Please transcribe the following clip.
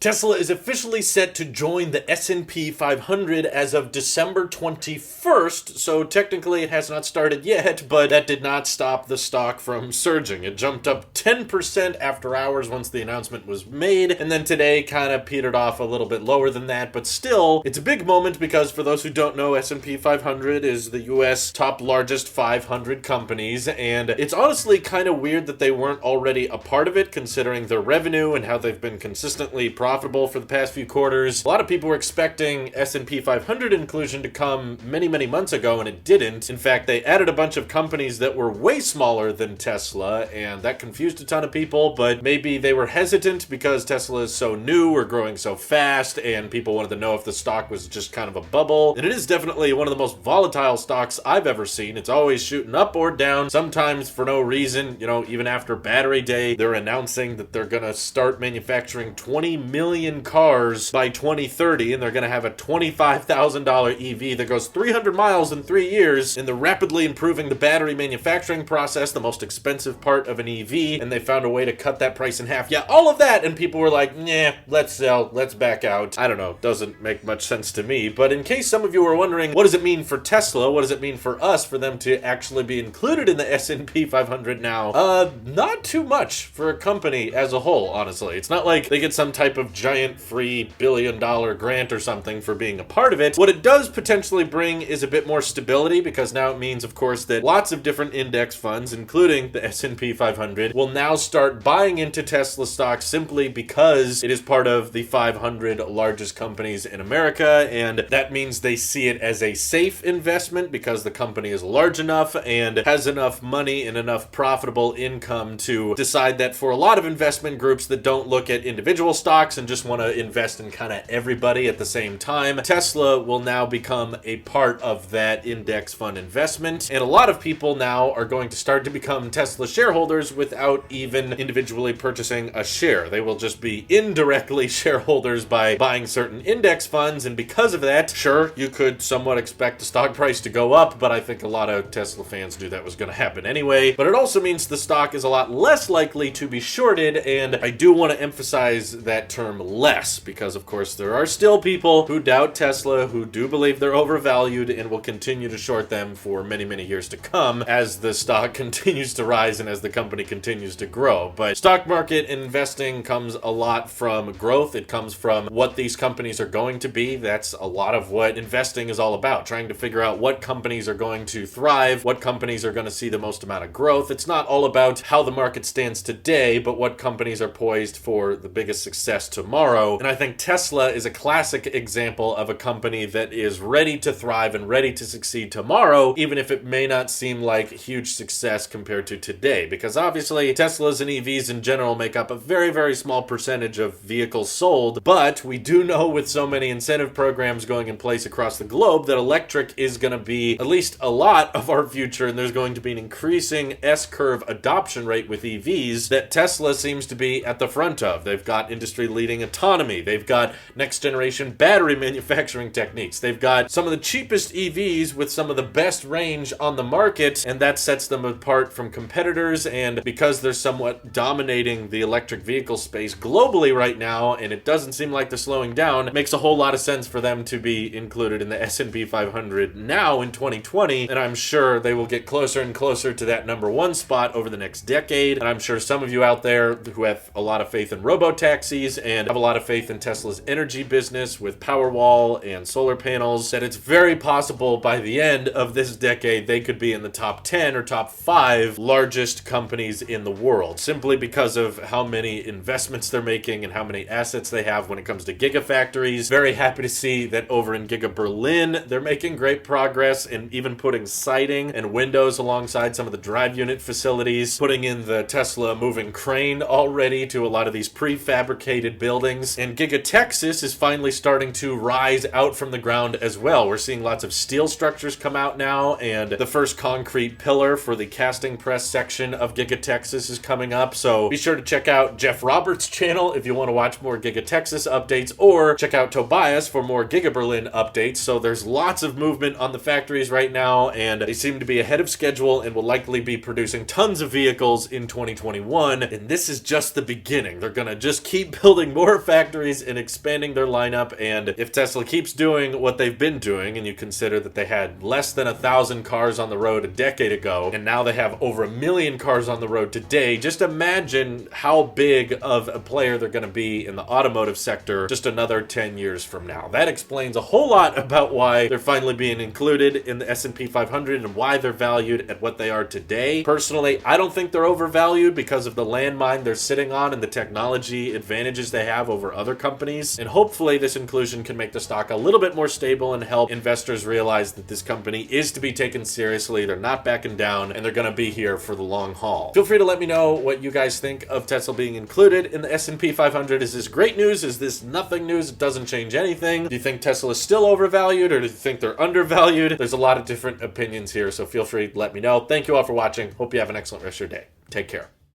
Tesla is officially set to join the S&P 500 as of December 21st, so technically it has not started yet, but that did not stop the stock from surging. It jumped up 10% after hours once the announcement was made, and then today kind of petered off a little bit lower than that, but still, it's a big moment because for those who don't know, S&P 500 is the US top largest 500 companies, and it's honestly kind of weird that they weren't already a part of it, considering their revenue and how they've been consistently profitable for the past few quarters. A lot of people were expecting S&P 500 inclusion to come many months ago, and it didn't. In fact, they added a bunch of companies that were way smaller than Tesla, and that confused a ton of people, but maybe they were hesitant because Tesla is so new or growing so fast, and people wanted to know if the stock was just kind of a bubble. And it is definitely one of the most volatile stocks I've ever seen. It's always shooting up or down, sometimes for no reason. You know, even after Battery Day, they're announcing that they're gonna start manufacturing 20 million cars by 2030, and they're going to have a $25,000 EV that goes 300 miles in 3 years, and they're rapidly improving the battery manufacturing process, the most expensive part of an EV, and they found a way to cut that price in half. Yeah, all of that, and people were like, nah, let's sell, let's back out. I don't know, doesn't make much sense to me, but in case some of you were wondering, what does it mean for Tesla? What does it mean for us for them to actually be included in the S&P 500 now? Not too much for a company as a whole, honestly. It's not like they get some type of giant free billion-dollar grant or something for being a part of it. What it does potentially bring is a bit more stability, because now it means, of course, that lots of different index funds, including the S&P 500, will now start buying into Tesla stock simply because it is part of the 500 largest companies in America, and that means they see it as a safe investment because the company is large enough and has enough money and enough profitable income to decide that for a lot of investment groups that don't look at individual stocks and just want to invest in kind of everybody at the same time, Tesla will now become a part of that index fund investment. And a lot of people now are going to start to become Tesla shareholders without even individually purchasing a share. They will just be indirectly shareholders by buying certain index funds, and because of that, sure, you could somewhat expect the stock price to go up, but I think a lot of Tesla fans knew that was going to happen anyway. But it also means the stock is a lot less likely to be shorted, and I do want to emphasize that term less, because of course there are still people who doubt Tesla, who do believe they're overvalued, and will continue to short them for many years to come as the stock continues to rise and as the company continues to grow. But stock market investing comes a lot from growth. It comes from what these companies are going to be. That's a lot of what investing is all about, trying to figure out what companies are going to thrive, what companies are going to see the most amount of growth. It's not all about how the market stands today, but what companies are poised for the biggest success tomorrow. And I think Tesla is a classic example of a company that is ready to thrive and ready to succeed tomorrow, even if it may not seem like huge success compared to today, because obviously Teslas and EVs in general make up a very small percentage of vehicles sold, but we do know with so many incentive programs going in place across the globe that electric is going to be at least a lot of our future, and there's going to be an increasing S-curve adoption rate with EVs that Tesla seems to be at the front of. They've got industry-leading autonomy. They've got next-generation battery manufacturing techniques. They've got some of the cheapest EVs with some of the best range on the market, and that sets them apart from competitors. And because they're somewhat dominating the electric vehicle space globally right now, and it doesn't seem like they're slowing down, it makes a whole lot of sense for them to be included in the S&P 500 now in 2020, and I'm sure they will get closer and closer to that number one spot over the next decade. And I'm sure some of you out there who have a lot of faith in robo-taxis and have a lot of faith in Tesla's energy business with Powerwall and solar panels, that it's very possible by the end of this decade they could be in the top 10 or top 5 largest companies in the world, simply because of how many investments they're making and how many assets they have when it comes to gigafactories. Very happy to see that over in GigaBerlin they're making great progress and even putting siding and windows alongside some of the drive unit facilities, putting in the Tesla moving crane already to a lot of these prefabricated buildings. And GigaTexas is finally starting to rise out from the ground as well. We're seeing lots of steel structures come out now, and the first concrete pillar for the casting press section of GigaTexas is coming up. So be sure to check out Jeff Roberts' channel if you want to watch more GigaTexas updates, or check out Tobias for more GigaBerlin updates. So there's lots of movement on the factories right now, and they seem to be ahead of schedule and will likely be producing tons of vehicles in 2021. And this is just the beginning. They're gonna just keep building building more factories and expanding their lineup. And if Tesla keeps doing what they've been doing, and you consider that they had less than 1,000 cars on the road a decade ago, and now they have over 1 million cars on the road today, just imagine how big of a player they're going to be in the automotive sector just another 10 years from now. That explains a whole lot about why they're finally being included in the S&P 500 and why they're valued at what they are today. Personally, I don't think they're overvalued because of the landmine they're sitting on and the technology advantages they have over other companies. And hopefully this inclusion can make the stock a little bit more stable and help investors realize that this company is to be taken seriously. They're not backing down, and they're going to be here for the long haul. Feel free to let me know what you guys think of Tesla being included in the S&P 500. Is this great news? Is this nothing news? It doesn't change anything. Do you think Tesla is still overvalued, or do you think they're undervalued? There's a lot of different opinions here, so feel free to let me know. Thank you all for watching. Hope you have an excellent rest of your day. Take care.